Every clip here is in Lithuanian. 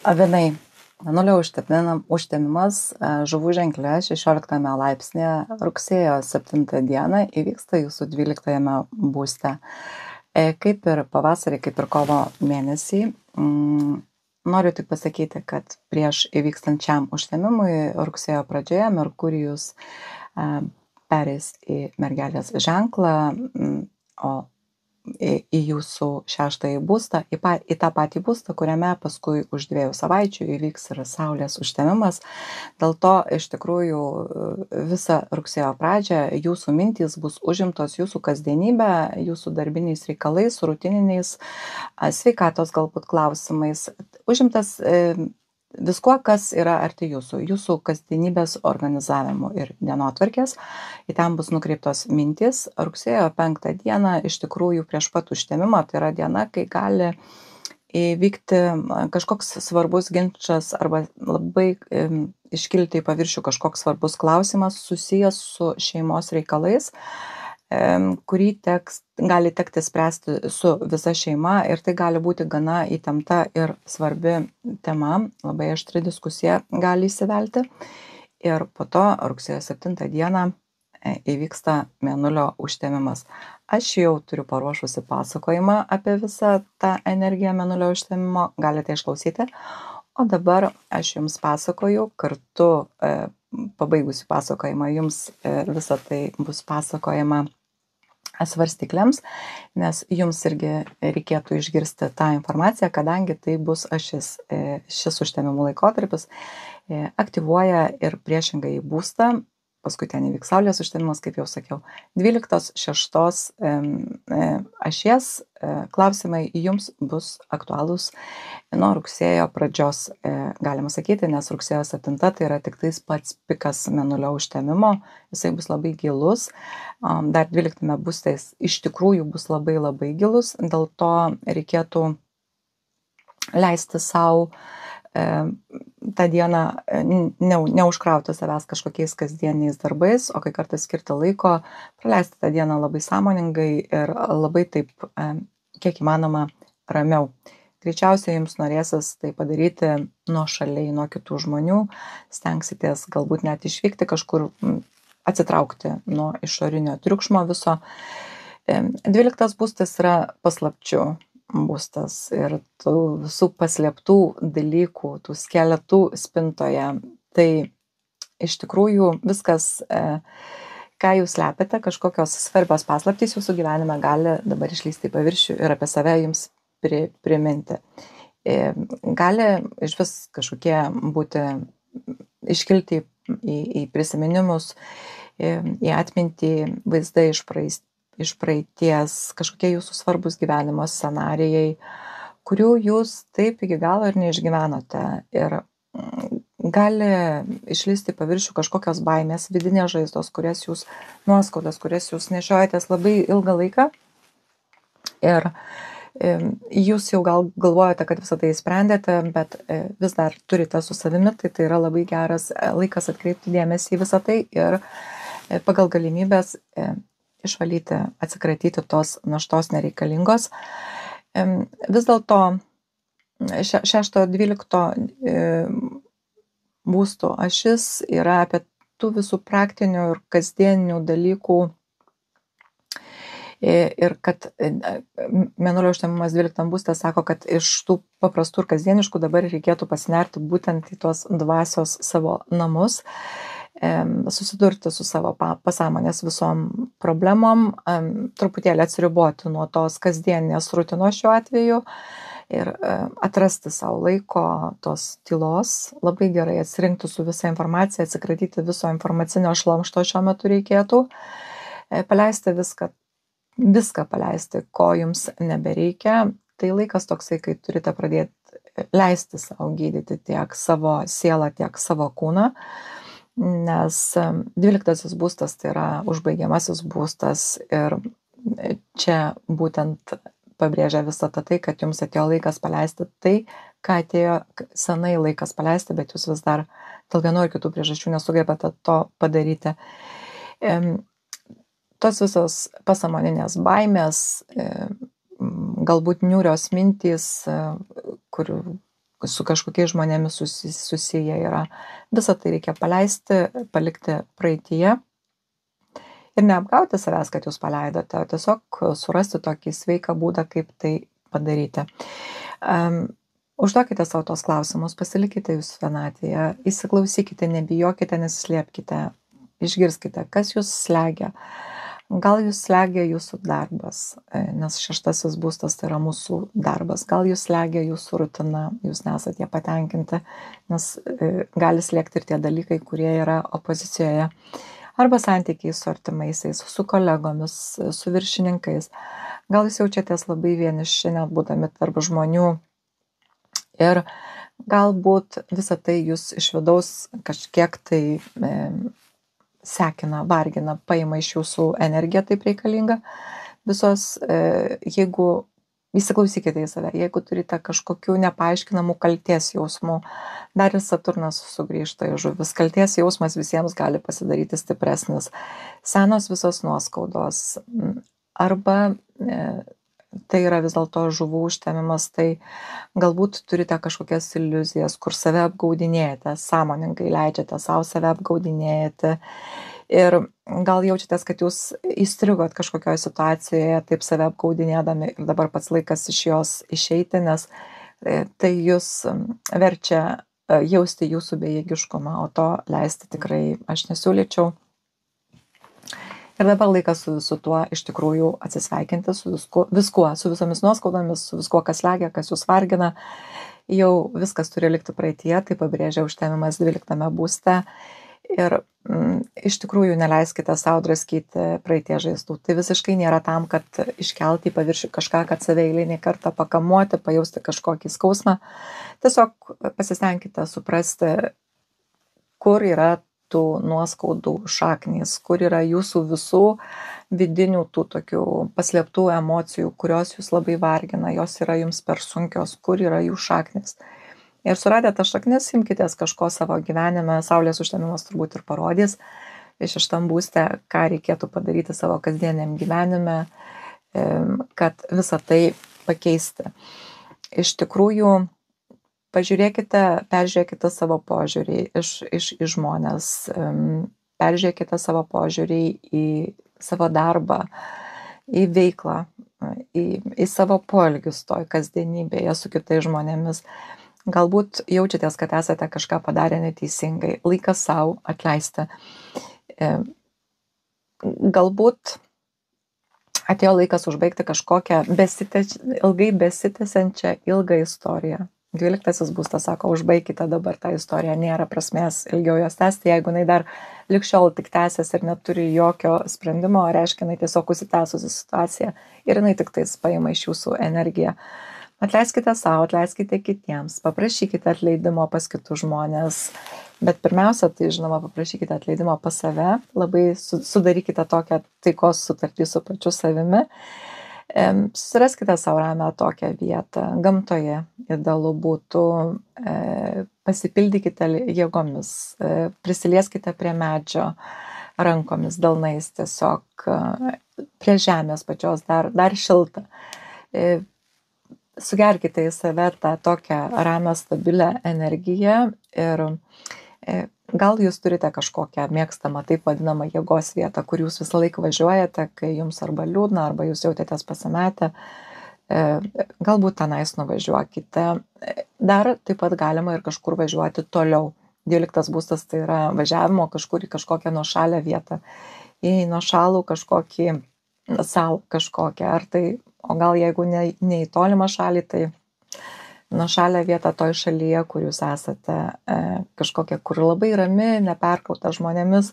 Avinai. Mėnulio užtemimas žuvų ženkle 16 laipsnėje rugsėjo 7 dieną įvyksta jūsų 12 būste. Kaip ir pavasarį, kaip ir kovo mėnesį, noriu tik pasakyti, kad prieš įvykstant šiam užtemimui rugsėjo pradžioje Merkurijus pereis į mergelės ženklą, o į jūsų 6 būstą, į tą patį būstą, kuriame paskui už 2 savaičių įvyks ir Saulės užtemimas. Dėl to iš tikrųjų visą rugsėjo pradžią jūsų mintys bus užimtos jūsų kasdienybę, jūsų darbiniais reikalais, rutininiais, sveikatos galbūt klausimais, užimtas viskuo, kas yra arti jūsų kasdienybės organizavimu ir dienotvarkės. Į ten bus nukreiptos mintys. Rugsėjo 5 dieną iš tikrųjų prieš pat užtemimą, tai yra diena, kai gali įvykti kažkoks svarbus ginčas arba labai iškilti į paviršių kažkoks svarbus klausimas susijęs su šeimos reikalais, kurį gali tekti spręsti su visa šeima, ir tai gali būti gana įtempta ir svarbi tema, labai aštri diskusija gali įsivelti. Ir po to rugsėjo 7 dieną įvyksta mėnulio užtemimas. Aš jau turiu paruošusi pasakojimą apie visą tą energiją mėnulio užtemimo, galite išklausyti. O dabar aš jums pasakoju, kartu pabaigusiu pasakojimą, jums visą tai bus pasakojama svarstyklėms, nes jums irgi reikėtų išgirsti tą informaciją, kadangi tai bus šis užtemimų laikotarpis aktyvuoja ir priešingai būstą. Paskui ten įvyks Saulės užtemimas, kaip jau sakiau, 12-6 ašies klausimai jums bus aktualūs nuo rugsėjo pradžios, galima sakyti, nes rugsėjo 7 tai yra tik tais pats pikas mėnulio užtemimo, jisai bus labai gilus, dar 12 būste jis iš tikrųjų bus labai labai gilus, dėl to reikėtų leisti savo tą dieną neužkrauti savęs kažkokiais kasdieniais darbais, o kai kartais skirti laiko, praleisti tą dieną labai sąmoningai ir labai taip, kiek įmanoma, ramiau. Greičiausiai jums norėsis tai padaryti nuošaliai nuo kitų žmonių, stengsitės galbūt net išvykti kažkur, atsitraukti nuo išorinio triukšmo viso. 12 būstas yra paslapčių būstas ir tų visų paslėptų dalykų, tų skeletų spintoje. Tai iš tikrųjų viskas, ką jūs slepiate, kažkokios svarbios paslaptys jūsų gyvenime gali dabar išlįsti į paviršių ir apie save jums priminti. Gali iš vis kažkokie būti iškilti į prisiminimus, į atmintį vaizdai iš praeities, kažkokie jūsų svarbus gyvenimo scenarijai, kurių jūs taip iki galo ir neišgyvenote. Ir gali išlįsti į paviršių kažkokios baimės, vidinės žaizdos, nuoskaudas, kurias jūs nešiojatės labai ilgą laiką. Ir jūs jau gal galvojate, kad visą tai sprendėte, bet vis dar turite su savimi, tai yra labai geras laikas atkreipti dėmesį į visą tai ir pagal galimybės išvalyti, atsikratyti tos naštos nereikalingos. Vis dėlto 6-12 būstų ašis yra apie tų visų praktinių ir kasdieninių dalykų, ir kad mėnulio užtemimas 12 būste sako, kad iš tų paprastų ir kasdieniškų dabar reikėtų pasinerti būtent į tos dvasios savo namus, susidurti su savo pasąmonės visom problemom, truputėlį atsiriboti nuo tos kasdienės rutinos šiuo atveju ir atrasti savo laiko, tos tylos, labai gerai atsirinkti su visa informacija, atsikratyti viso informacinio šlamšto šiuo metu reikėtų, paleisti viską paleisti, ko jums nebereikia. Tai laikas toksai, kai turite pradėti leisti savo gydyti tiek savo sielą, tiek savo kūną, nes 12 būstas tai yra užbaigiamasis būstas ir čia būtent pabrėžia visą tai, kad jums atėjo laikas paleisti tai, ką atėjo senai laikas paleisti, bet jūs vis dar dėl vienų ar kitų priežasčių nesugebate to padaryti. Tos visos pasąmoninės baimės, galbūt niūrios mintys, kur su kažkokiais žmonėmis susiję yra. Visą tai reikia paleisti, palikti praeityje ir neapgauti savęs, kad jūs paleidote, o tiesiog surasti tokį sveiką būdą, kaip tai padaryti. Užduokite savo tos klausimus, pasilikite jūs vienatvėje, įsiklausykite, nebijokite, nesislėpkite, išgirskite, kas jūs slegia. Gal jūs slegia jūsų darbas, nes 6. būstas tai yra mūsų darbas. Gal jūs slegia jūsų rutina, jūs nesate jie patenkinti, nes gali slėgti ir tie dalykai, kurie yra opozicijoje. Arba santykiai su artimaisiais, su kolegomis, su viršininkais. Gal jūs jaučiatės labai vieniši, net būdami tarp žmonių. Ir galbūt visą tai jūs iš vidaus kažkiek tai sekina, vargina, paima iš jūsų energiją taip reikalinga. Visos, jeigu įsiklausykite į save, jeigu turite kažkokių nepaaiškinamų kalties jausmų, dar ir Saturnas sugrįžta į žuvis, kalties jausmas visiems gali pasidaryti stipresnis, senos visos nuoskaudos, arba tai yra vis dėlto žuvų užtemimas, tai galbūt turite kažkokias iliuzijas, kur save apgaudinėjate, sąmoningai leidžiate savo save apgaudinėjate ir gal jaučiatės, kad jūs įstrigot kažkokioje situacijoje, taip save apgaudinėdami ir dabar pats laikas iš jos išeiti, nes tai jūs verčia jausti jūsų bejėgiškumą, o to leisti tikrai aš nesiūlyčiau. Ir dabar laikas su visu tuo iš tikrųjų atsisveikinti, su viskuo, su visomis nuoskaudomis, su viskuo, kas slegia, kas jūs vargina. Jau viskas turi likti praeityje, tai pabrėžia užtemimas 12 būste. Ir iš tikrųjų neleiskite savo draskyti praeitie žaizdų. Tai visiškai nėra tam, kad iškelti į paviršių kažką, kad save eilinį kartą pakamuoti, pajausti kažkokį skausmą. Tiesiog pasistengkite suprasti, kur yra tų nuoskaudų šaknys, kur yra jūsų visų vidinių tų tokių paslėptų emocijų, kurios jūs labai vargina, jos yra jums per sunkios, kur yra jų šaknys. Ir suradę tą šaknis, imkitės kažko savo gyvenime, saulės užtemimas turbūt ir parodys, 6 būste, ką reikėtų padaryti savo kasdieniam gyvenime, kad visą tai pakeisti. Iš tikrųjų, peržiūrėkite savo požiūrį iš žmonės, peržiūrėkite savo požiūrį į savo darbą, į veiklą, į savo poelgius toj kasdienybėje su kitais žmonėmis. Galbūt jaučiatės, kad esate kažką padarę neteisingai, laikas savo atleisti. Galbūt atėjo laikas užbaigti kažkokią ilgai besitęsiančią ilgą istoriją. 12 būstas sako, užbaikite dabar tą istoriją, nėra prasmės ilgiau jos tęsti, jeigu jinai dar likščiol tik tęsiasi ir neturi jokio sprendimo, reiškia, jinai tiesiog užsitęsusi situacija ir jinai tik tais paima iš jūsų energiją. Atleiskite savo, atleiskite kitiems, paprašykite atleidimo pas kitus žmonės, bet pirmiausia, tai žinoma, paprašykite atleidimo pas save, labai sudarykite tokią taikos sutartį su pačiu savimi. Susiraskite savo ramią tokią vietą, gamtoje idealu būtų, pasipildykite jėgomis, prisilieskite prie medžio rankomis, delnais, tiesiog prie žemės pačios dar šilta. Sugerkite į save tą tokią ramią, stabilę energiją ir gal jūs turite kažkokią mėgstamą, taip vadinamą jėgos vietą, kur jūs visą laiką važiuojate, kai jums arba liūdna, arba jūs jautėtės pasimetę, galbūt tenais nuvažiuokite. Dar taip pat galima ir kažkur važiuoti toliau. 12 būstas tai yra važiavimo kažkur į kažkokią nuošalę vietą, į nuošalų kažkokį salą kažkokią, ar tai, o gal jeigu ne į tolimą šalį, tai nuošalę vietą toj šalyje, kur jūs esate, kažkokia, kur labai rami, neperkrauta žmonėmis,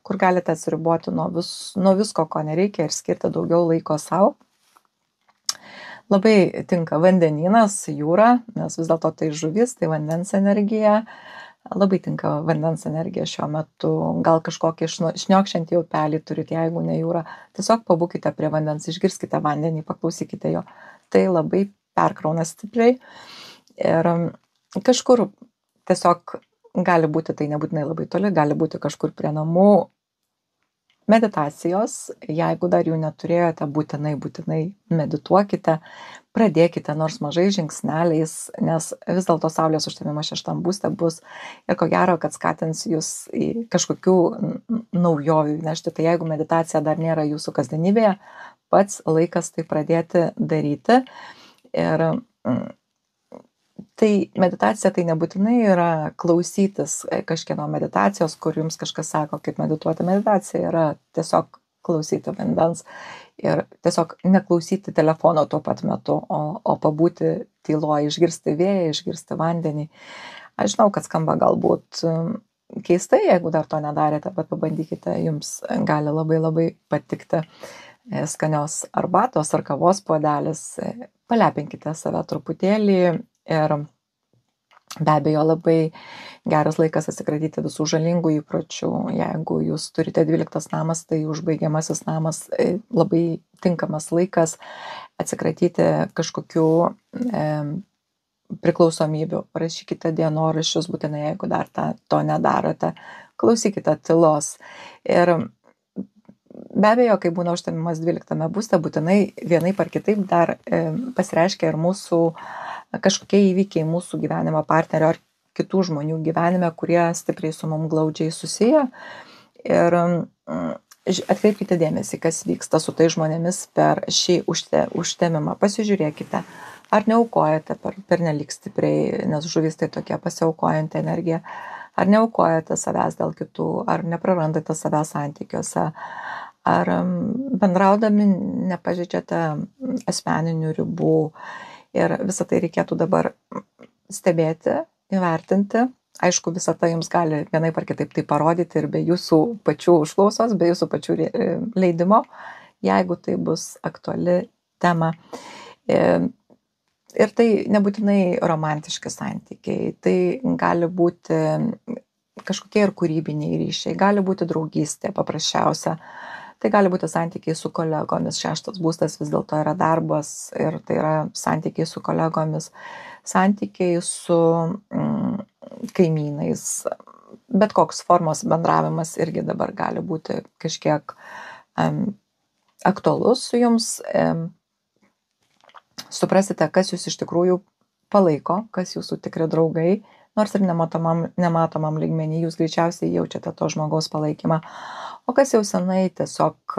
kur galite atsiriboti nuo visko, ko nereikia ir skirti daugiau laiko savo. Labai tinka vandenynas, jūra, nes vis dėlto tai žuvis, tai vandens energija. Labai tinka vandens energija šiuo metu. Gal kažkokį šniokščiantį upelį turite, jeigu ne jūra. Tiesiog pabūkite prie vandens, išgirskite vandenį, paklausykite jo. Tai labai perkrauna stipriai ir kažkur tiesiog gali būti, tai nebūtinai labai toli, gali būti kažkur prie namų, Meditacijos, jeigu dar jų neturėjote, būtinai medituokite, pradėkite nors mažais žingsneliais, nes vis dėlto saulės užtemimas 6 būste bus ir ko gero, kad skatins jūs į kažkokių naujovių nešti. Tai jeigu meditacija dar nėra jūsų kasdienybėje, pats laikas tai pradėti daryti. Ir tai meditacija tai nebūtinai yra klausytis kažkieno meditacijos, kur jums kažkas sako, kaip medituoti. Meditacija yra tiesiog klausyti vandens ir tiesiog neklausyti telefono tuo pat metu, o pabūti tyloje, išgirsti vėją, išgirsti vandenį. Aš žinau, kad skamba galbūt keistai, jeigu dar to nedarėte, bet pabandykite, jums gali labai labai patikti skanios arbatos ar kavos puodelis. Palepinkite save truputėlį ir be abejo labai geras laikas atsikratyti visų žalingų įpročių. Jeigu jūs turite 12 namas, tai užbaigiamasis namas labai tinkamas laikas atsikratyti kažkokių priklausomybių. Rašykite dienoraščius būtinai, jeigu dar to nedarote. Klausykite tylos. Ir be abejo, kai būna užtemimas 12 būste, būtinai vienaip ar kitaip dar pasireiškia ir mūsų kažkokie įvykiai mūsų gyvenimo partnerio ar kitų žmonių gyvenime, kurie stipriai su mum glaudžiai susiję. Ir atkreipkite dėmesį, kas vyksta su tai žmonėmis per šį užtemimą. Pasižiūrėkite, ar neaukojate pernelyg stipriai, nes žuvys tai tokia pasiaukojanti energija, ar neaukojate savęs dėl kitų, ar neprarandate savęs santykiuose, ar bendraudami nepažeidžiate asmeninių ribų. Ir visą tai reikėtų dabar stebėti, įvertinti. Aišku, visą tai jums gali vienaip ar kitaip tai parodyti ir be jūsų pačių užklausos, be jūsų pačių leidimo, jeigu tai bus aktuali tema. Ir tai nebūtinai romantiški santykiai, tai gali būti kažkokie ir kūrybiniai ryšiai, gali būti draugystė paprasčiausia. Tai gali būti santykiai su kolegomis. 6 būstas vis dėlto yra darbas ir tai yra santykiai su kolegomis, santykiai su kaimynais. Bet koks formos bendravimas irgi dabar gali būti kažkiek aktualus su jums. Suprasite, kas jūs iš tikrųjų palaiko, kas jūsų tikri draugai, nors ir nematomam lygmenį jūs greičiausiai jaučiate to žmogaus palaikymą. O kas jau senai tiesiog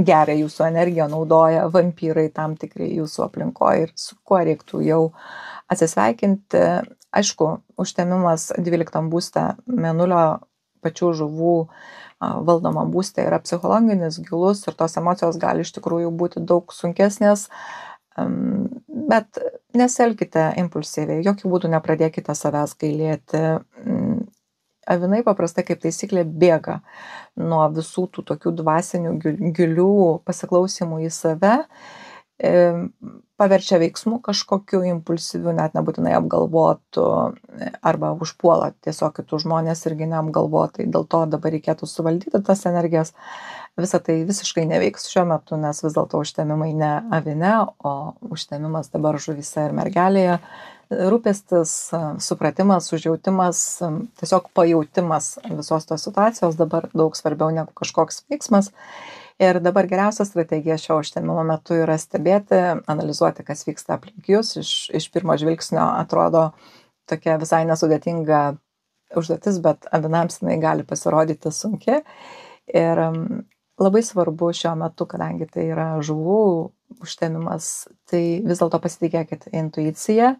geria jūsų energiją, naudoja vampyrai tam tikrai jūsų aplinkoje ir su kuo reiktų jau atsisveikinti. Aišku, užtemimas 12 būste Mėnulio pačių žuvų valdomam būste yra psichologinis, gilus ir tos emocijos gali iš tikrųjų būti daug sunkesnės, bet nesielkite impulsyviai, jokių būdų nepradėkite savęs gailėti. Avinai paprastai kaip taisyklė bėga nuo visų tų tokių dvasinių gilių pasiklausimų į save, paverčia veiksmų kažkokiu impulsyviu, net nebūtinai apgalvotų, arba užpuola tiesiog kitus žmonės irgi neapgalvotai. Dėl to dabar reikėtų suvaldyti tas energijas. Visą tai visiškai neveiks šiuo metu, nes vis dėlto užtemimai ne avine, o užtemimas dabar žuvyse ir mergelėje. Rūpestis, supratimas, užjautimas, tiesiog pajautimas visos tos situacijos dabar daug svarbiau negu kažkoks veiksmas. Ir dabar geriausia strategija šio užtemimo metu yra stebėti, analizuoti, kas vyksta aplink jūs. Iš pirmo žvilgsnio atrodo tokia visai nesudėtinga užduotis, bet avinams jinai gali pasirodyti sunki. Ir labai svarbu šiuo metu, kadangi tai yra žuvų užtemimas, tai vis dėlto pasitikėkite intuiciją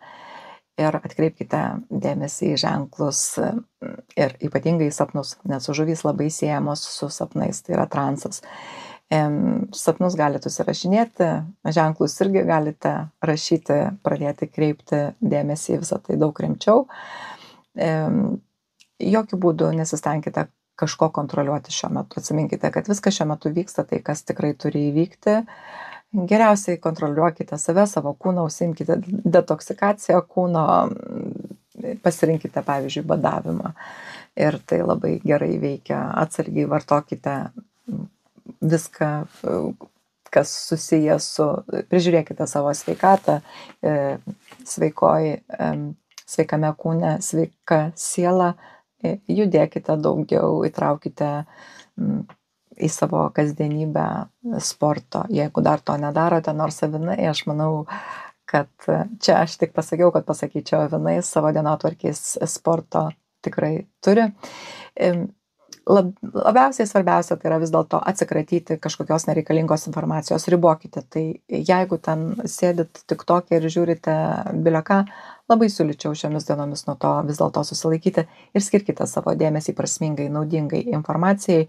ir atkreipkite dėmesį į ženklus ir ypatingai į sapnus, nes žuvys labai siejamos su sapnais, tai yra transas. Sapnus galite susirašinėti, ženklus irgi galite rašyti, pradėti kreipti dėmesį į visą tai daug rimčiau. Jokių būdų nesistengkite kažko kontroliuoti šiuo metu. Atsiminkite, kad viskas šiuo metu vyksta, tai kas tikrai turi įvykti. Geriausiai kontroliuokite save, savo kūną, užsiimkite detoksikaciją kūno, pasirinkite, pavyzdžiui, badavimą. Ir tai labai gerai veikia. Atsargiai vartokite viską, kas susijęs su, prižiūrėkite savo sveikatą, sveikame kūne, sveika siela, judėkite daugiau, įtraukite į savo kasdienybę sporto. Jeigu dar to nedarote, nors avinai, aš manau, kad čia aš tik pasakiau, kad pasakyčiau, avinai savo dienotvarkės sporto tikrai turi. Labiausiai svarbiausia tai yra vis dėlto atsikratyti kažkokios nereikalingos informacijos, ribokite. Tai jeigu ten sėdit TikTok'e ir žiūrite bileką, labai siūlyčiau šiomis dienomis nuo to vis dėlto susilaikyti ir skirkite savo dėmesį prasmingai, naudingai informacijai.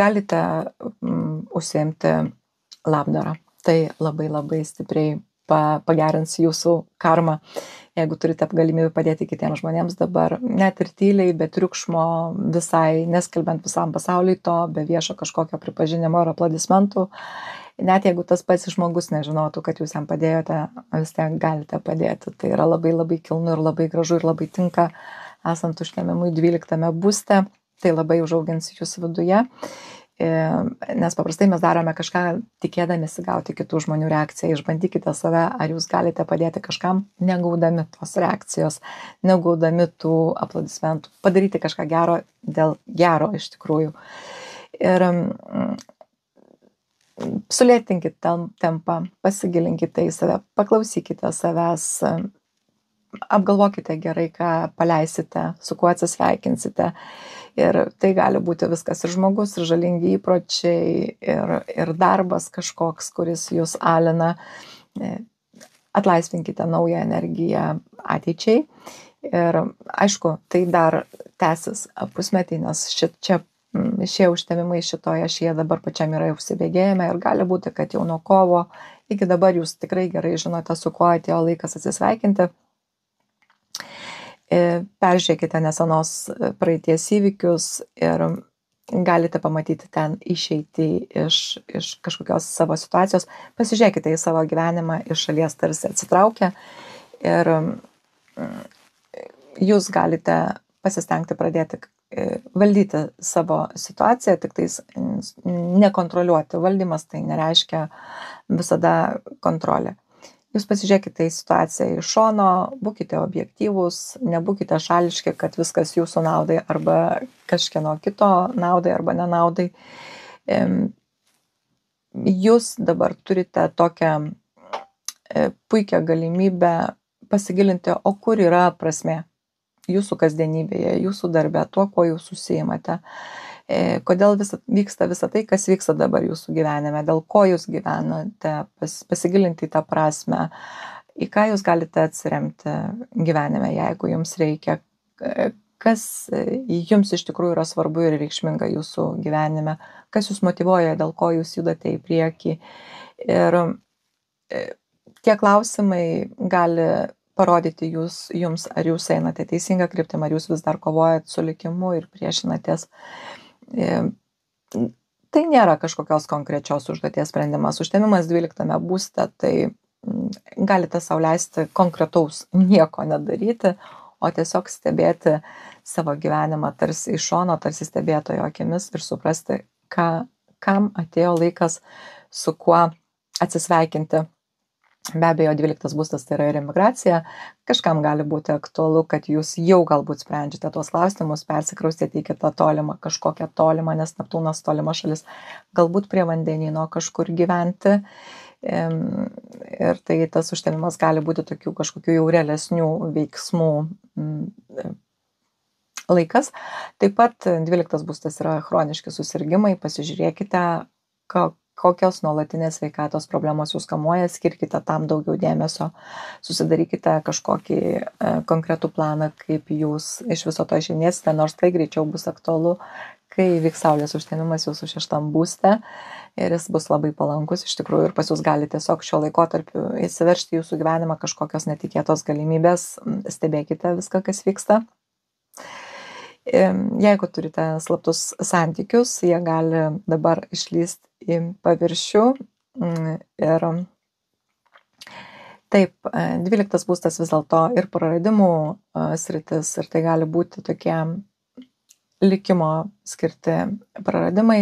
Galite užsiimti labdarą. Tai labai labai stipriai pagerins jūsų karmą. Jeigu turite galimybę padėti kitiems žmonėms dabar, net ir tyliai, be triukšmo, visai neskelbiant visam pasauliui to, be viešo kažkokio pripažinimo ar aplodismentų, net jeigu tas pats žmogus nežinotų, kad jūs jam padėjote, vis tiek galite padėti. Tai yra labai labai kilnu ir labai gražu ir labai tinka esant užtemimui 12 būste. Tai labai užaugins jūs viduje, nes paprastai mes darome kažką tikėdamėsi gauti kitų žmonių reakciją. Išbandykite save, ar jūs galite padėti kažkam, negaudami tos reakcijos, negaudami tų aplodismentų, padaryti kažką gero dėl gero iš tikrųjų. Ir sulėtinkite tempą, pasigilinkite į save, paklausykite savęs, apgalvokite gerai, ką paleisite, su kuo atsisveikinsite. Ir tai gali būti viskas ir žmogus, ir žalingi įpročiai, ir darbas kažkoks, kuris jūs alina. Atlaisvinkite naują energiją ateičiai. Ir aišku, tai dar tęsis pusmetį, nes šie užtemimai šitoje ašyje dabar pačiam yra užsibėgėjame ir gali būti, kad jau nuo kovo iki dabar jūs tikrai gerai žinote, su kuo atėjo laikas atsisveikinti. Peržiūrėkite nesenos praeities įvykius ir galite pamatyti ten išeiti iš kažkokios savo situacijos. Pasižiūrėkite į savo gyvenimą iš šalies tarsi atsitraukę ir jūs galite pasistengti pradėti valdyti savo situaciją, tik tais nekontroliuoti. Valdymas tai nereiškia visada kontrolė. Jūs pasižiūrėkite į situaciją iš šono, būkite objektyvūs, nebūkite šališki, kad viskas jūsų naudai arba kažkieno kito naudai arba nenaudai. Jūs dabar turite tokią puikią galimybę pasigilinti, o kur yra prasmė jūsų kasdienybėje, jūsų darbe, tuo, kuo jūs užsiimate. Kodėl vyksta visa tai, kas vyksta dabar jūsų gyvenime, dėl ko jūs gyvenate, pasigilinti į tą prasmę, į ką jūs galite atsiremti gyvenime, jeigu jums reikia, kas jums iš tikrųjų yra svarbu ir reikšminga jūsų gyvenime, kas jūs motyvuoja, dėl ko jūs judate į priekį. Ir tie klausimai gali parodyti jums, ar jūs einate teisingą kryptimą, ar jūs vis dar kovojat su likimu ir priešinatės. Tai nėra kažkokios konkrečios užduoties sprendimas. Užtemimas 12 būste, tai galite sau leisti konkretaus nieko nedaryti, o tiesiog stebėti savo gyvenimą tarsi iš šono, tarsi stebėtojo akimis ir suprasti, kam atėjo laikas, su kuo atsisveikinti. Be abejo, 12 būstas tai yra ir emigracija. Kažkam gali būti aktualu, kad jūs jau galbūt sprendžiate tuos klausimus, persikraustėte į kitą tolimą, kažkokią tolimą, nes Neptūnas tolima šalis, galbūt prie vandenyno kažkur gyventi. Ir tai tas užtemimas gali būti tokių kažkokių jau realesnių veiksmų laikas. Taip pat 12 būstas yra chroniški susirgimai, pasižiūrėkite, kokios nuolatinės sveikatos problemos jūs kamuoja, skirkite tam daugiau dėmesio, susidarykite kažkokį konkretų planą, kaip jūs iš viso to išeinėsite, nors tai greičiau bus aktualu, kai vyks saulės užtemimas jūsų 6 būste ir jis bus labai palankus iš tikrųjų ir pas jūs gali tiesiog šio laikotarpiu įsiveržti jūsų gyvenimą kažkokios netikėtos galimybės, stebėkite viską, kas vyksta. Jeigu turite slaptus santykius, jie gali dabar išlysti į paviršių ir taip, 12 būstas vis dėlto ir praradimų sritis ir tai gali būti tokie likimo skirti praradimai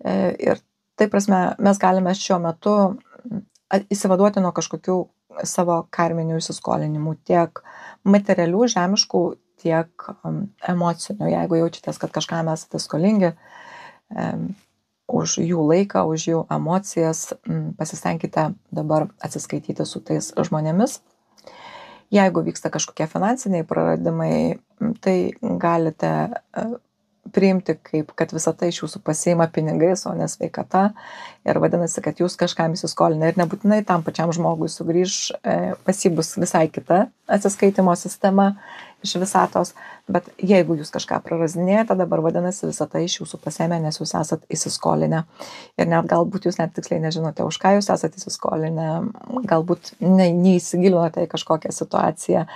ir tai prasme mes galime šiuo metu įsivaduoti nuo kažkokių savo karminių įsiskolinimų, tiek materialių, žemiškų, tiek emocinių. Jeigu jaučiatės, kad kažkam esate skolingi už jų laiką, už jų emocijas, pasistengkite dabar atsiskaityti su tais žmonėmis. Jeigu vyksta kažkokie finansiniai praradimai, tai galite priimti kaip, kad visą tai iš jūsų pasiima pinigais, o ne sveikata. Ir vadinasi, kad jūs kažkam įsiskolinę ir nebūtinai tam pačiam žmogui sugrįž, pas jį bus visai kita atsiskaitimo sistema iš visatos. Bet jeigu jūs kažką prarazinėjate, dabar vadinasi visą tai iš jūsų pasiėmė, nes jūs esat įsiskolinę. Ir net galbūt jūs net tiksliai nežinote, už ką jūs esat įsiskolinę, galbūt neįsigilinote į kažkokią situaciją.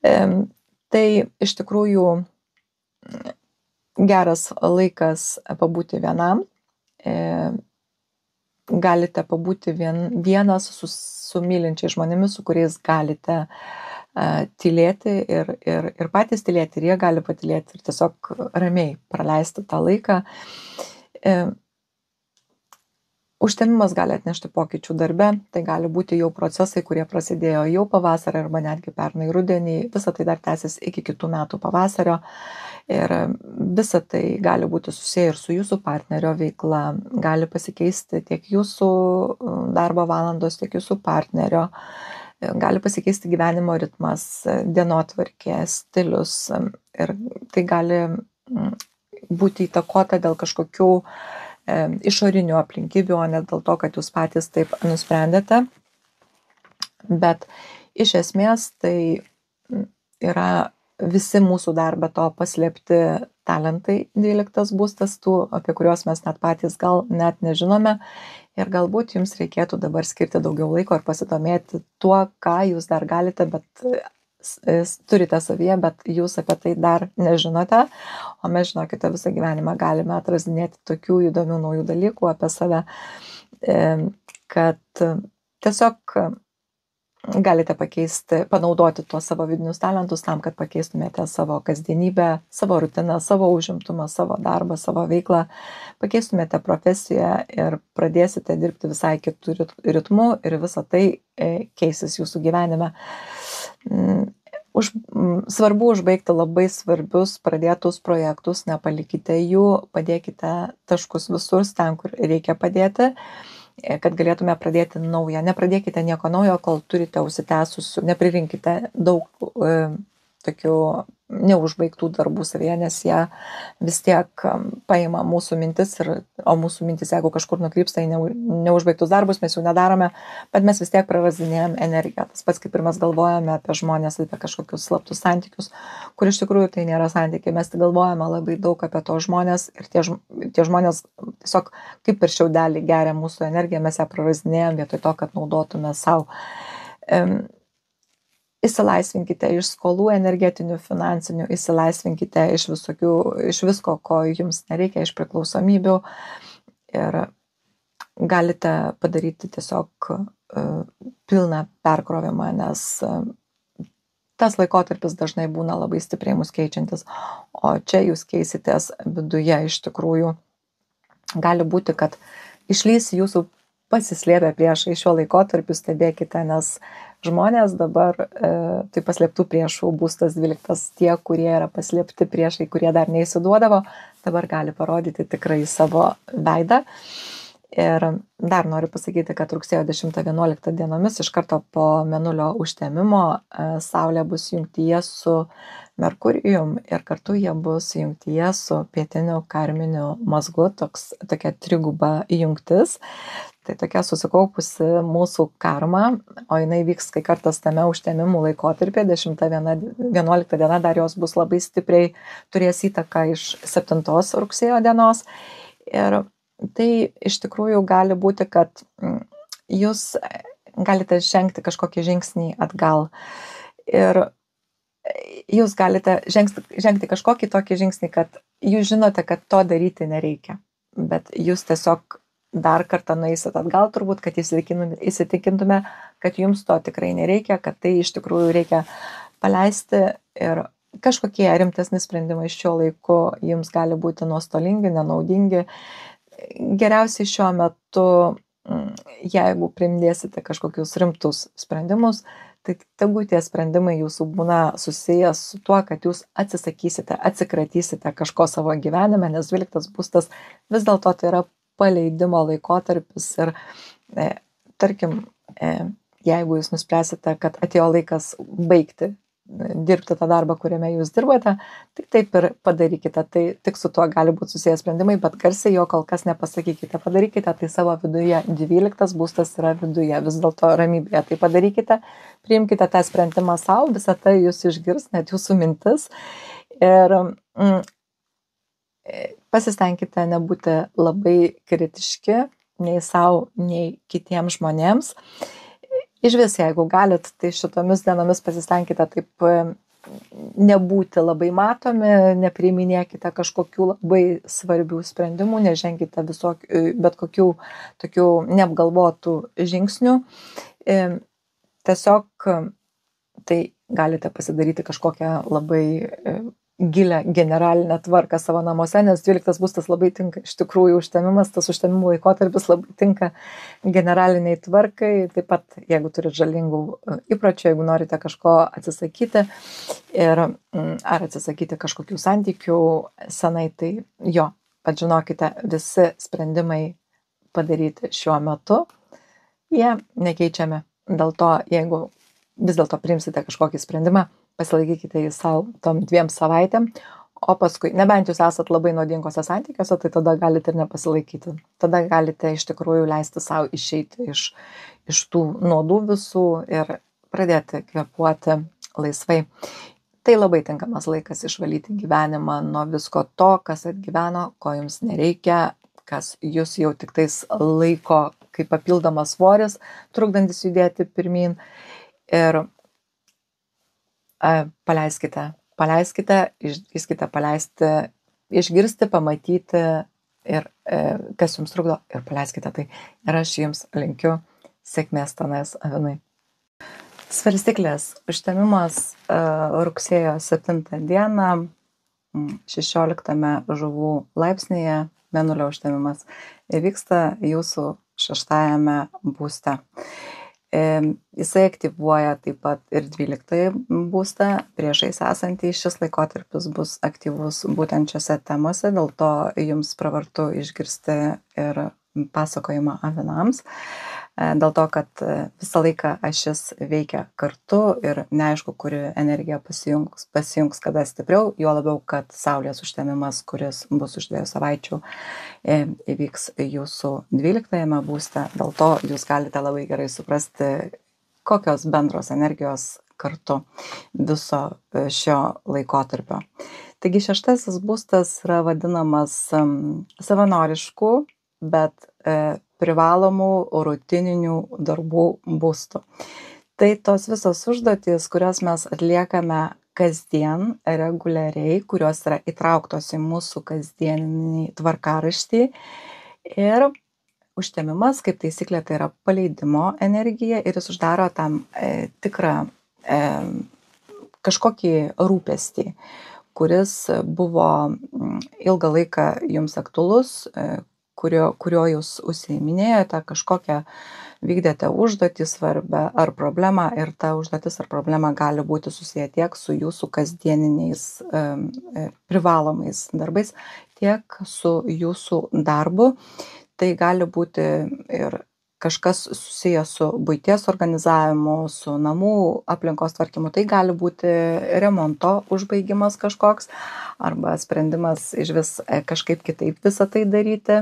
Tai iš tikrųjų geras laikas pabūti vienam. Galite pabūti vienas su mylinčiais žmonėmis, su kuriais galite tylėti ir patys tylėti, ir jie gali patylėti ir tiesiog ramiai praleisti tą laiką. Užtemimas gali atnešti pokyčių darbe, tai gali būti jau procesai, kurie prasidėjo jau pavasarį arba netgi pernai rudenį, visa tai dar tęsis iki kitų metų pavasario. Ir visa tai gali būti susiję ir su jūsų partnerio veikla, gali pasikeisti tiek jūsų darbo valandos, tiek jūsų partnerio, gali pasikeisti gyvenimo ritmas, dienotvarkė, stilius, ir tai gali būti įtakota dėl kažkokių išorinių aplinkybių, o ne dėl to, kad jūs patys taip nusprendėte. Bet iš esmės tai yra visi mūsų darbe to paslėpti talentai, 12 būstas, tų, apie kuriuos mes net patys gal net nežinome. Ir galbūt jums reikėtų dabar skirti daugiau laiko ir pasidomėti tuo, ką jūs dar galite, bet turite savyje, bet jūs apie tai dar nežinote. O mes, žinokite, visą gyvenimą galime atrazinėti tokių įdomių naujų dalykų apie save, kad tiesiog galite panaudoti tuos savo vidinius talentus tam, kad pakeistumėte savo kasdienybę, savo rutiną, savo užimtumą, savo darbą, savo veiklą, pakeistumėte profesiją ir pradėsite dirbti visai kitų ritmų ir visą tai keisis jūsų gyvenime. Svarbu užbaigti labai svarbius pradėtus projektus, nepalikite jų, padėkite taškus visur ten, kur reikia padėti, kad galėtume pradėti naują. Nepradėkite nieko naujo, kol turite užsitęsusių, nepririnkite daug tokių neužbaigtų darbų savyje, nes jie vis tiek paima mūsų mintis, o mūsų mintis, jeigu kažkur nukrypsta į neužbaigtus darbus, mes jų nedarome, bet mes vis tiek prarasdinėjom energiją. Tas pats, kaip ir mes galvojame apie žmonės, apie kažkokius slaptus santykius, kur iš tikrųjų tai nėra santykiai. Mes tai galvojame labai daug apie tos žmonės ir tie žmonės tiesiog kaip per šiaudelį geria mūsų energiją, mes ją prarasdinėjom vietoj to, kad naudotume savo. Įsilaisvinkite iš skolų energetinių, finansinių, įsilaisvinkite iš visko, ko jums nereikia, iš priklausomybių, ir galite padaryti tiesiog pilną perkrovimą, nes tas laikotarpis dažnai būna labai stipriai mus keičiantis, o čia jūs keisitės viduje iš tikrųjų. Gali būti, kad išlys jūsų pasislėpę priešai šiuo laikotarpiu, stebėkite, nes žmonės dabar, tai paslėptų priešų būstas 12, tie, kurie yra paslėpti priešai, kurie dar neįsiduodavo, dabar gali parodyti tikrai savo veidą. Ir dar noriu pasakyti, kad rugsėjo 10-11 dienomis iš karto po mėnulio užtemimo Saulė bus jungtyje su Merkurijum ir kartu jie bus jungtyje su pietiniu karminiu mazgu, tokia triguba jungtis. Tai tokia susikaupusi mūsų karma, o jinai vyks kai kartas tame užtemimų laikotarpė, 10-11 diena dar jos bus labai stipriai, turės įtaką iš 7 rugsėjo dienos. Ir tai iš tikrųjų gali būti, kad jūs galite žengti kažkokį žingsnį atgal ir jūs galite žengti kažkokį tokį žingsnį, kad jūs žinote, kad to daryti nereikia, bet jūs tiesiog dar kartą nueisit atgal turbūt, kad įsitikintume, kad jums to tikrai nereikia, kad tai iš tikrųjų reikia paleisti ir kažkokie rimtesni sprendimai šiuo laiku jums gali būti nuostolingi, nenaudingi. Geriausiai šiuo metu, jeigu priimdėsite kažkokius rimtus sprendimus, tai tegu tie sprendimai jūsų būna susijęs su tuo, kad jūs atsikratysite kažko savo gyvenime, nes 12 būstas vis dėlto tai yra paleidimo laikotarpis ir tarkim, jeigu jūs nuspręsite, kad atėjo laikas baigti dirbti tą darbą, kuriame jūs dirbate, tik taip ir padarykite. Tai tik su tuo gali būti susijęs sprendimai, bet garsiai jo kol kas nepasakykite. Padarykite tai savo viduje. 12 būstas yra viduje, vis dėlto ramybėje. Tai padarykite, priimkite tą sprendimą savo, visą tai jūs išgirs, net jūsų mintis. Ir pasistengkite nebūti labai kritiški nei savo, nei kitiems žmonėms. Iš vis, jeigu galit, tai šitomis dienomis pasistengkite taip nebūti labai matomi, nepriiminėkite kažkokių labai svarbių sprendimų, neženkite bet kokių tokių neapgalvotų žingsnių. Tiesiog tai galite pasidaryti kažkokią labai gilę generalinę tvarką savo namuose, nes 12 būstas labai tinka iš tikrųjų užtemimas, tas užtemimo laikotarpis labai tinka generaliniai tvarkai, taip pat jeigu turite žalingų įpročių, jeigu norite kažko atsisakyti ar atsisakyti kažkokių santykių senai, tai jo, bet žinokite, visi sprendimai padaryti šiuo metu, jie nekeičiami. Dėl to, jeigu vis dėlto priimsite kažkokį sprendimą, pasilaikykite jį savo tom 2 savaitėm, o paskui, nebent jūs esat labai nuodingose santykiuose, tai tada galite ir nepasilaikyti. Tada galite iš tikrųjų leisti savo išeiti iš tų nuodų visų ir pradėti kvėpuoti laisvai. Tai labai tinkamas laikas išvalyti gyvenimą nuo visko to, kas atgyveno, ko jums nereikia, kas jūs jau tik tais laiko kaip papildomas svoris, trukdantis judėti pirmin. Ir paleiskite, išdrįskite paleisti, išgirsti, pamatyti ir kas jums trukdo ir paleiskite tai. Ir aš jums linkiu sėkmės tenais, avinai. Svarstyklės užtemimas rugsėjo 7 dieną, 16 žuvų laipsnėje, mėnulio užtemimas vyksta jūsų 6 būste. Jisai aktyvuoja taip pat ir 12 būstą, priešais esantį. Šis laikotarpis bus aktyvus būtent šiose temose, dėl to jums pravartu išgirsti ir pasakojimą avinams, dėl to, kad visą laiką ašis veikia kartu ir neaišku, kuri energija pasijungs kada stipriau, juo labiau, kad saulės užtemimas, kuris bus už 2 savaičių, įvyks jūsų 12 būste, dėl to jūs galite labai gerai suprasti, kokios bendros energijos kartu viso šio laikotarpio. Taigi 6 būstas yra vadinamas savanoriškų, bet privalomų rutininių darbų būstų. Tai tos visos užduotys, kurios mes atliekame kasdien, reguliariai, kurios yra įtrauktos į mūsų kasdieninį tvarkaraštį. Ir užtemimas, kaip taisyklė, tai yra paleidimo energija ir jis uždaro tam tikrą kažkokį rūpestį, kuris buvo ilgą laiką jums aktualus, kurio jūs užsiiminėjote, kažkokią vykdėte užduotį svarbę ar problemą ir ta užduotis ar problema gali būti susiję tiek su jūsų kasdieniniais privalomais darbais, tiek su jūsų darbu. Tai gali būti ir kažkas susijęs su buities organizavimu, su namų aplinkos tvarkymu, tai gali būti remonto užbaigimas kažkoks arba sprendimas iš vis kažkaip kitaip visą tai daryti.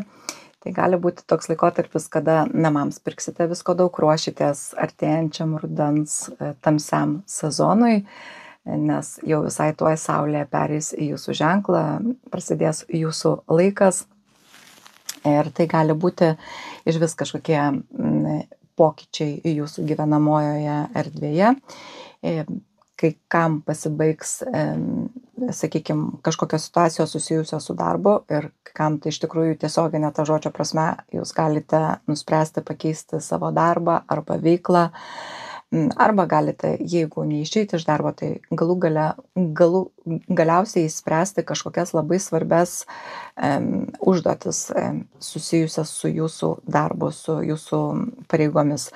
Tai gali būti toks laikotarpis, kada namams pirksite visko daug, ruošitės artėjančiam rudens tamsiam sezonui, nes jau visai tuoj saulė pereis į jūsų ženklą, prasidės jūsų laikas. Ir tai gali būti iš vis kažkokie pokyčiai jūsų gyvenamojoje erdvėje, kai kam pasibaigs, sakykime, kažkokios situacijos susijusios su darbu ir kam tai iš tikrųjų tiesioginė ta žodžio prasme, jūs galite nuspręsti pakeisti savo darbą arba veiklą, arba galite, jeigu neišeiti iš darbo, tai galiausiai spręsti kažkokias labai svarbias užduotis susijusias su jūsų darbu, su jūsų pareigomis.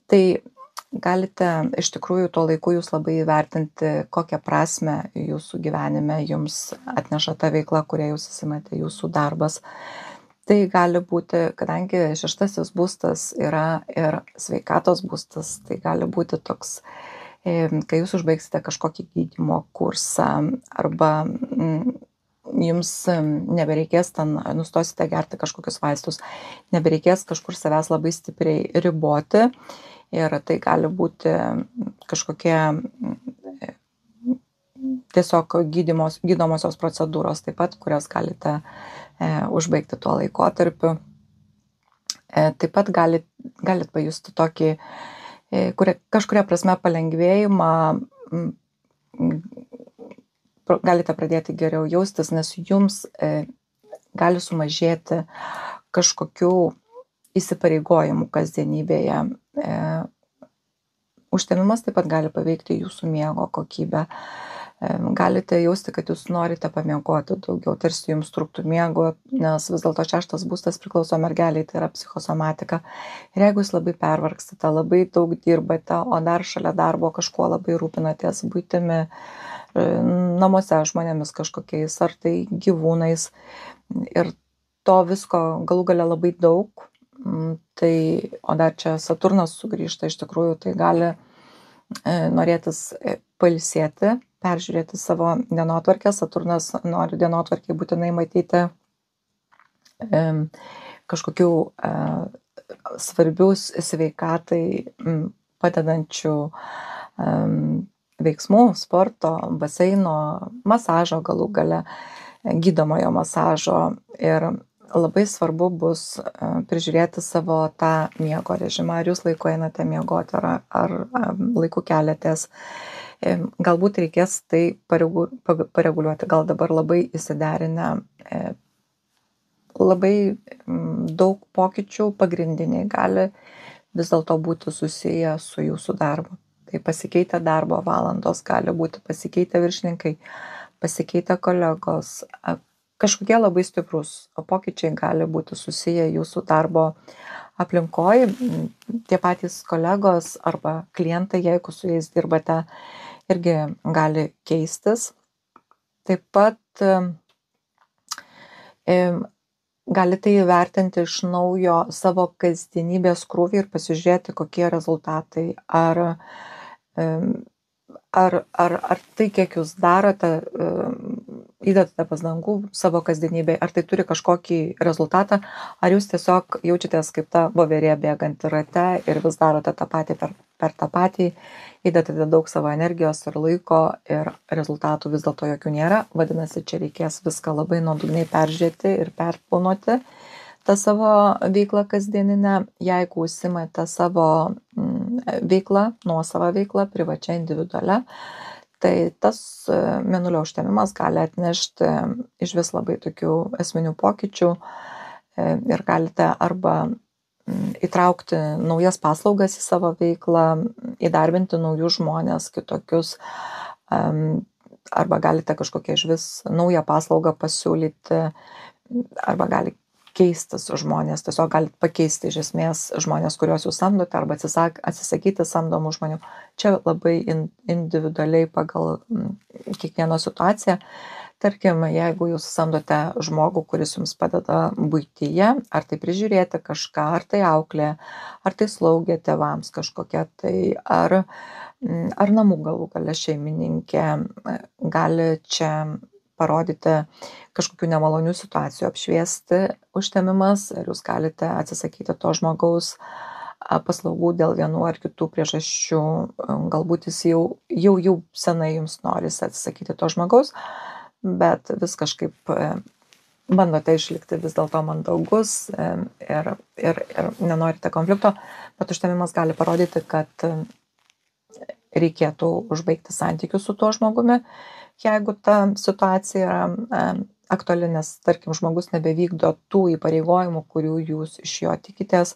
Tai Galite iš tikrųjų tuo laiku jūs labai įvertinti, kokią prasmę jūsų gyvenime jums atneša ta veikla, kuria jūs užsiimate, jūsų darbas. Tai gali būti, kadangi šeštasis būstas yra ir sveikatos būstas, tai gali būti toks, kai jūs užbaigsite kažkokį gydymo kursą arba jums nebereikės ten, nustosite gerti kažkokius vaistus, nebereikės kažkur savęs labai stipriai riboti. Ir tai gali būti kažkokie tiesiog gydomosios procedūros taip pat, kurias galite užbaigti tuo laikotarpiu. Taip pat galit pajusti tokį kažkuria prasme palengvėjimą, galite pradėti geriau jaustis, nes jums gali sumažėti kažkokių įsipareigojimų kasdienybėje. Užtemimas taip pat gali paveikti jūsų miego kokybę. Galite jausti, kad jūs norite pamiegoti daugiau, tarsi jums trūktų miego, nes vis dėlto šeštas būstas priklauso mergeliai, tai yra psichosomatika. Ir jeigu jūs labai pervargstate, labai daug dirbate, o dar šalia darbo kažkuo labai rūpinatės buitimi, namuose žmonėmis kažkokiais, ar tai gyvūnais, ir to visko galų gale labai daug, tai, o dar čia Saturnas sugrįžta, iš tikrųjų tai gali norėtis pailsėti, peržiūrėti savo dienotvarkę. Saturnas nori dienotvarkiai būtinai matyti kažkokių svarbių sveikatai padedančių veiksmų, sporto, baseino, masažo galų gale, gydomojo masažo. Ir labai svarbu bus prižiūrėti savo tą miego režimą, ar jūs laiku einate miegoti, ar laiku keliatės. Galbūt reikės tai pareguliuoti, gal dabar labai įsiderinę, labai daug pokyčių pagrindiniai gali vis dėlto būti susiję su jūsų darbu. Tai pasikeitę darbo valandos, gali būti pasikeitę viršininkai, pasikeitę kolegos, kažkokie labai stiprus pokyčiai gali būti susiję jūsų darbo aplinkoje, tie patys kolegos arba klientai, jeigu su jais dirbate, irgi gali keistis. Taip pat galite įvertinti iš naujo savo kasdienybės krūvį ir pasižiūrėti, kokie rezultatai. Ar tai, kiek jūs darote, įdedate pastangų savo kasdienybėje, ar tai turi kažkokį rezultatą, ar jūs tiesiog jaučiatės kaip ta voverė bėganti rate ir vis darote tą patį per tą patį, įdedate daug savo energijos ir laiko ir rezultatų vis dėlto jokių nėra. Vadinasi, čia reikės viską labai nuodugniai peržiūrėti ir perplanuoti tą savo veiklą kasdieninę. Jeigu užsiimate savo veiklą, nuosavą veiklą, privačią, individualią, tai tas mėnulio užtemimas gali atnešti iš vis labai tokių esminių pokyčių ir galite arba įtraukti naujas paslaugas į savo veiklą, įdarbinti naujus žmonės, kitokius, arba galite kažkokią iš vis naują paslaugą pasiūlyti, arba gali keistis žmonės, tiesiog galite pakeisti iš esmės žmonės, kuriuos jūs samdote, arba atsisakyti samdomų žmonių. Čia labai individualiai pagal kiekvieną situaciją. Tarkim, jeigu jūs samdote žmogų, kuris jums padeda buityje, ar tai prižiūrėti kažką, ar tai auklė, ar tai slaugė tėvams kažkokia, tai ar namų galų gale šeimininkė, gali čia parodyti kažkokių nemalonių situacijų, apšviesti užtemimas, ir jūs galite atsisakyti to žmogaus paslaugų dėl vienų ar kitų priežasčių. Galbūt jis jau senai jums norisi atsisakyti to žmogaus, bet vis kažkaip bandote išlikti vis dėlto mandagus ir nenorite konflikto, bet užtemimas gali parodyti, kad reikėtų užbaigti santykius su tuo žmogumi, jeigu ta situacija yra aktuali, nes, tarkim, žmogus nebevykdo tų įpareigojimų, kurių jūs iš jo tikitės,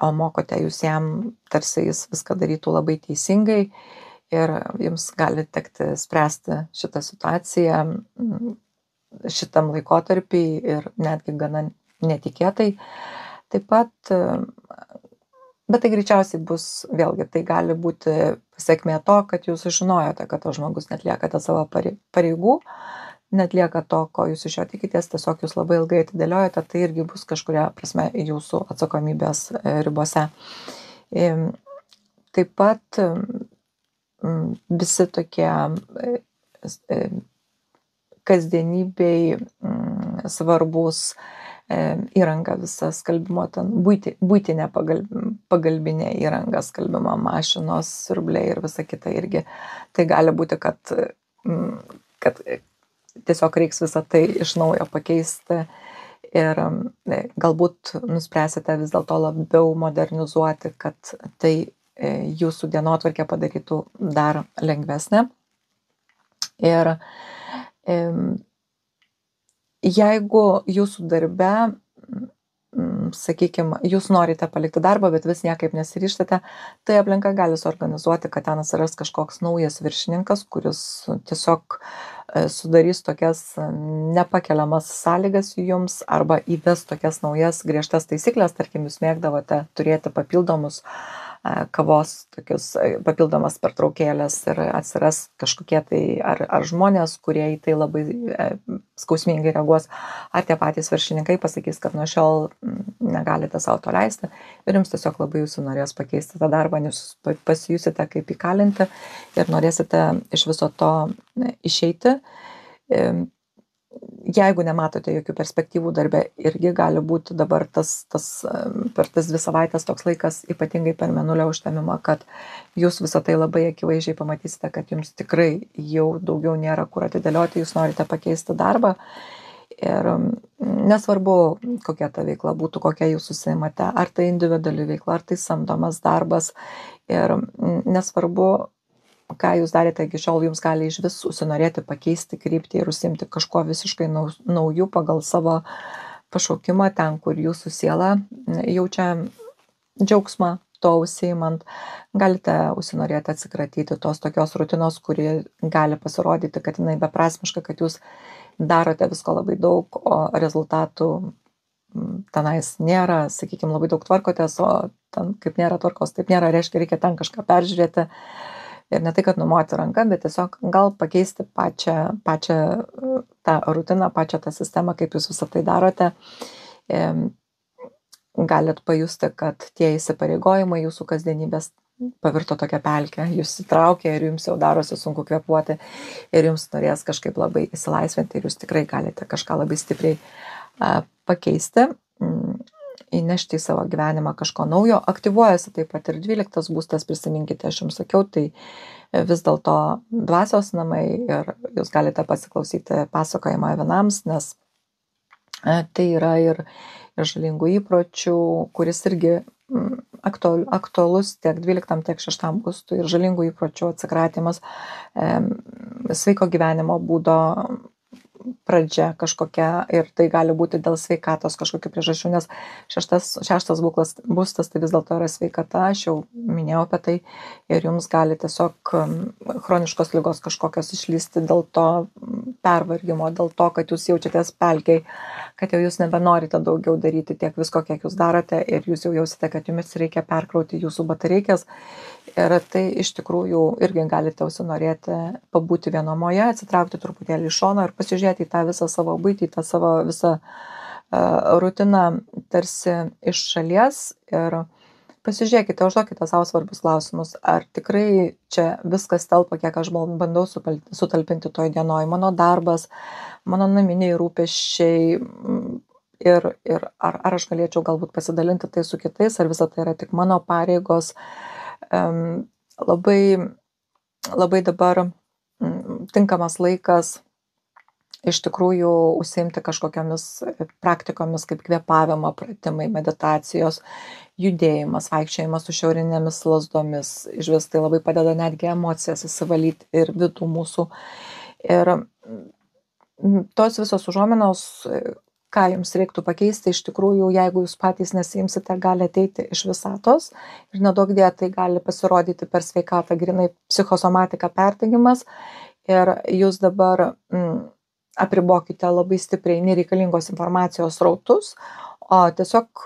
o mokote jūs jam, tarsi jis viską darytų labai teisingai, ir jums gali tekti spręsti šitą situaciją šitam laikotarpį ir netgi gana netikėtai. Taip pat Bet tai greičiausiai bus, vėlgi, tai gali būti pasekmė to, kad jūs sužinojote, kad tas žmogus netliekate savo pareigų, netlieka to, ko jūs iš jo tikitės, tiesiog jūs labai ilgai atidėliojate, tai irgi bus kažkuria prasme jūsų atsakomybės ribose. Taip pat visi tokie kasdienybei svarbus įranga visa skalbimo, ten buitinė pagalbinė įranga skalbimo, mašinos, siurbliai ir visa kita irgi. Tai gali būti, kad tiesiog reiks visą tai iš naujo pakeisti ir galbūt nuspręsite vis dėlto labiau modernizuoti, kad tai jūsų dienotvarkę padarytų dar lengvesnė. Ir jeigu jūsų darbe, sakykime, jūs norite palikti darbą, bet vis niekaip nesiryžtate, tai aplinka gali suorganizuoti, kad ten atsiras kažkoks naujas viršininkas, kuris tiesiog sudarys tokias nepakeliamas sąlygas jums arba įves tokias naujas griežtas taisyklės, tarkim, jūs mėgdavote turėti papildomus kavos, tokius papildomas pertraukėlės ir atsiras kažkokie tai ar žmonės, kurie į tai labai skausmingai reaguos, ar tie patys viršininkai pasakys, kad nuo šiol negalite savo to leisti ir jums tiesiog labai jūsų norės pakeisti tą darbą, nes pasijusite kaip įkalinti ir norėsite iš viso to išeiti. Jeigu nematote jokių perspektyvų darbe, irgi gali būti dabar per tas 2 savaitės toks laikas, ypatingai per mėnulio užtemimą, kad jūs visą tai labai akivaizdžiai pamatysite, kad jums tikrai jau daugiau nėra kur atidėlioti, jūs norite pakeisti darbą. Ir nesvarbu, kokia ta veikla būtų, kokia jūs užsiimate, ar tai individuali veikla, ar tai samdomas darbas. Ir nesvarbu, ką jūs darėte iki šiol, jums gali iš vis užsinorėti pakeisti kryptį ir užsiimti kažko visiškai naujų pagal savo pašaukimą, ten, kur jūsų siela jaučia džiaugsmą to užsiimant. Galite užsinorėti atsikratyti tos tokios rutinos, kuri gali pasirodyti, kad jinai beprasmiška, kad jūs darote visko labai daug, o rezultatų tenais nėra, sakykime, labai daug tvarkotės, o ten kaip nėra tvarkos, taip nėra, reiškia, reikia ten kažką peržiūrėti. Ir ne tai, kad numoti ranką, bet tiesiog gal pakeisti pačią tą rutiną, pačią tą sistemą, kaip jūs visą tai darote. Galit pajusti, kad tie įsipareigojimai jūsų kasdienybės pavirto tokią pelkę, jūs įtraukia ir jums jau darosi sunku kvėpuoti ir jums norės kažkaip labai įsilaisvinti ir jūs tikrai galite kažką labai stipriai pakeisti, įnešti į savo gyvenimą kažko naujo. Aktyvuojasi taip pat ir 12 būstas, prisiminkite, aš jums sakiau, tai vis dėlto dvasios namai ir jūs galite pasiklausyti pasakojimą avinams, nes tai yra ir žalingų įpročių, kuris irgi aktualus tiek 12, tiek 6 būstui, ir žalingų įpročių atsikratymas, sveiko gyvenimo būdo pradžia kažkokia, ir tai gali būti dėl sveikatos kažkokių priežasčių, nes 6 būstas tai vis dėlto yra sveikata, aš jau minėjau apie tai, ir jums gali tiesiog chroniškos ligos kažkokios išlysti dėl to pervargimo, dėl to, kad jūs jaučiatės pelkiai, kad jau jūs nebenorite daugiau daryti tiek visko, kiek jūs darote, ir jūs jau jausite, kad jums reikia perkrauti jūsų batareikės. Ir tai iš tikrųjų irgi galite užsinorėti pabūti vienumoje, atsitraukti truputėlį iš šono ir pasižiūrėti į tą visą savo buitį, tą savo visą rutiną tarsi iš šalies ir pasižiūrėkite, užduokite savo svarbius klausimus, ar tikrai čia viskas telpa, kiek aš bandau sutalpinti toj dienoj, mano darbas, mano naminiai rūpesčiai ir ar aš galėčiau galbūt pasidalinti tai su kitais, ar visa tai yra tik mano pareigos. Labai dabar tinkamas laikas iš tikrųjų užsiimti kažkokiamis praktikomis kaip kvėpavimo pratimai, meditacijos, judėjimas, vaikščiojimas su šiaurinėmis lazdomis. Išvis tai labai padeda netgi emocijas įsivalyti ir vidų mūsų. Ir tos visos užuominos, ką jums reiktų pakeisti, iš tikrųjų, jeigu jūs patys nesiimsite, gali ateiti iš visatos ir nedaug dėja tai gali pasirodyti per sveikatą, grinai psichosomatika, perdegimas, ir jūs dabar apribokite labai stipriai nereikalingos informacijos srautus, o tiesiog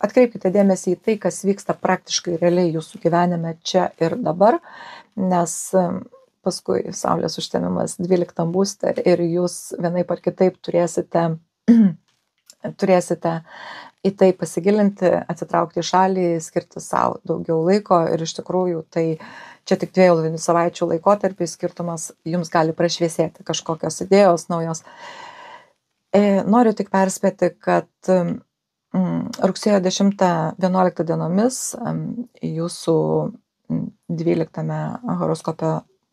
atkreipkite dėmesį į tai, kas vyksta praktiškai realiai jūsų gyvenime čia ir dabar, nes paskui Saulės užtemimas 12 būste ir jūs vienaip ar kitaip turėsite į tai pasigilinti, atsitraukti į šalį, skirti savo daugiau laiko ir iš tikrųjų tai čia tik 2 savaičių laikotarpį skirtumas jums gali prašviesėti kažkokios idėjos naujos. Noriu tik perspėti, kad rugsėjo 10-11 dienomis jūsų 12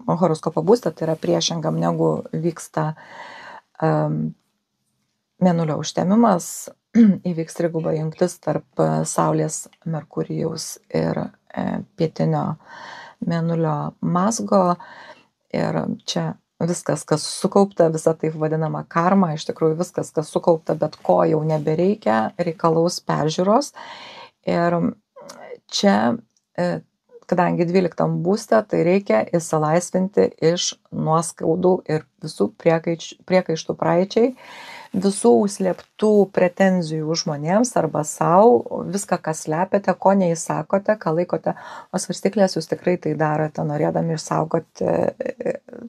horoskopo būste, tai yra priešingam negu vyksta mėnulio užtemimas, įvyks triguba jungtis tarp Saulės, Merkurijaus ir pietinio mėnulio mazgo. Ir čia viskas, kas sukaupta, visa taip vadinama karma, iš tikrųjų viskas, kas sukaupta, bet ko jau nebereikia, reikalaus peržiūros. Ir čia, kadangi 12 būste, tai reikia išsilaisvinti iš nuoskaudų ir visų priekaištų praeičiai, visų užslėptų pretenzijų žmonėms arba savo, viską, ką slepiate, ko neįsakote, ką laikote, o svarstyklės jūs tikrai tai darote, norėdami išsaugoti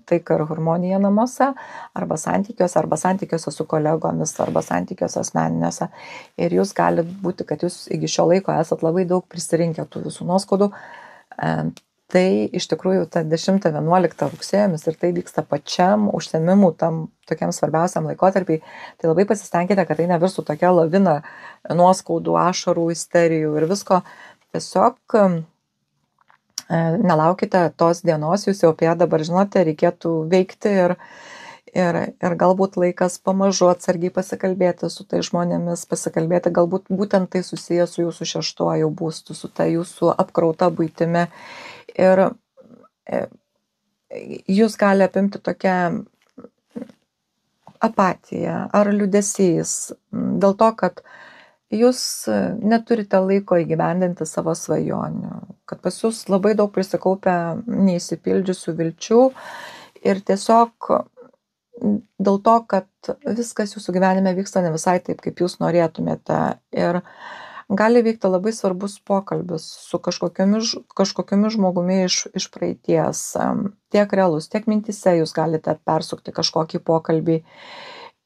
taiką ir harmoniją namuose, arba santykiuose su kolegomis, arba santykiuose asmeniniuose. Ir jūs gali būti, kad jūs iki šio laiko esat labai daug prisirinkę tų visų nuoskaudų. Tai iš tikrųjų ta 10-11 rugsėjomis ir tai vyksta pačiam užtemimų tam tokiam svarbiausiam laikotarpiai, tai labai pasistengkite, kad tai nevirstų tokia lavina nuoskaudų, ašarų, isterijų ir visko. Tiesiog nelaukite tos dienos, jūs jau apie ją dabar žinote, reikėtų veikti ir galbūt laikas pamažu atsargiai pasikalbėti su tai žmonėmis, pasikalbėti, galbūt būtent tai susiję su jūsų 6 būstu, su ta jūsų apkrauta buitimi. Ir jūs gali apimti tokia apatija ar liūdesys dėl to, kad jūs neturite laiko įgyvendinti savo svajonių, kad pas jūs labai daug prisikaupę neįsipildžiusių vilčių ir tiesiog dėl to, kad viskas jūsų gyvenime vyksta ne visai taip, kaip jūs norėtumėte. Ir gali vykti labai svarbus pokalbis su kažkokiamis žmogumi iš praeities. Tiek realus, tiek mintyse jūs galite persukti kažkokį pokalbį.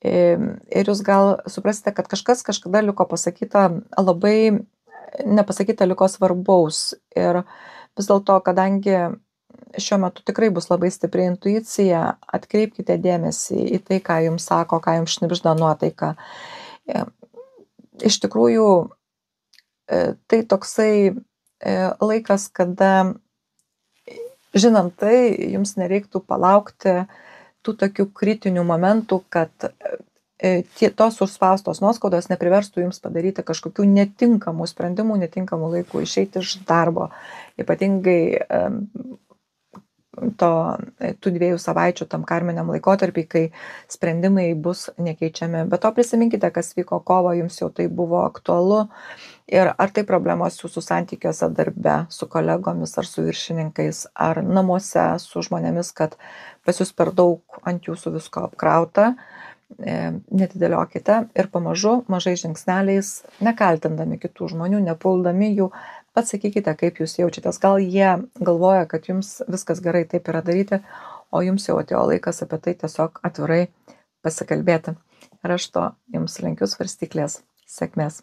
Ir jūs gal suprasite, kad kažkas kažkada liko pasakyta labai nepasakyta liko svarbaus. Ir vis dėlto, kadangi šiuo metu tikrai bus labai stipri intuicija, atkreipkite dėmesį į tai, ką jums sako, ką jums šnibžda nuotaika. Iš tikrųjų, tai toksai laikas, kada, žinant tai, jums nereiktų palaukti tų tokių kritinių momentų, kad tos užspaustos nuoskaudos nepriverstų jums padaryti kažkokių netinkamų sprendimų, netinkamų laikų, išeiti iš darbo, ypatingai tų 2 savaičių tam karminiam laikotarpiai, kai sprendimai bus nekeičiami. Bet to prisiminkite, kas vyko kovą, jums jau tai buvo aktualu ir ar tai problemos jūsų santykiuose darbe, su kolegomis ar su viršininkais, ar namuose su žmonėmis, kad pas jūs per daug ant jūsų visko apkrauta, netidėliokite ir pamažu, mažai žingsneliais, nekaltindami kitų žmonių, nepuldami jų, pats sakykite, kaip jūs jaučiatės. Gal jie galvoja, kad jums viskas gerai taip yra daryti, o jums jau atėjo laikas apie tai tiesiog atvirai pasikalbėti. Ir aš to jums linkiu svarstyklės. Sėkmės.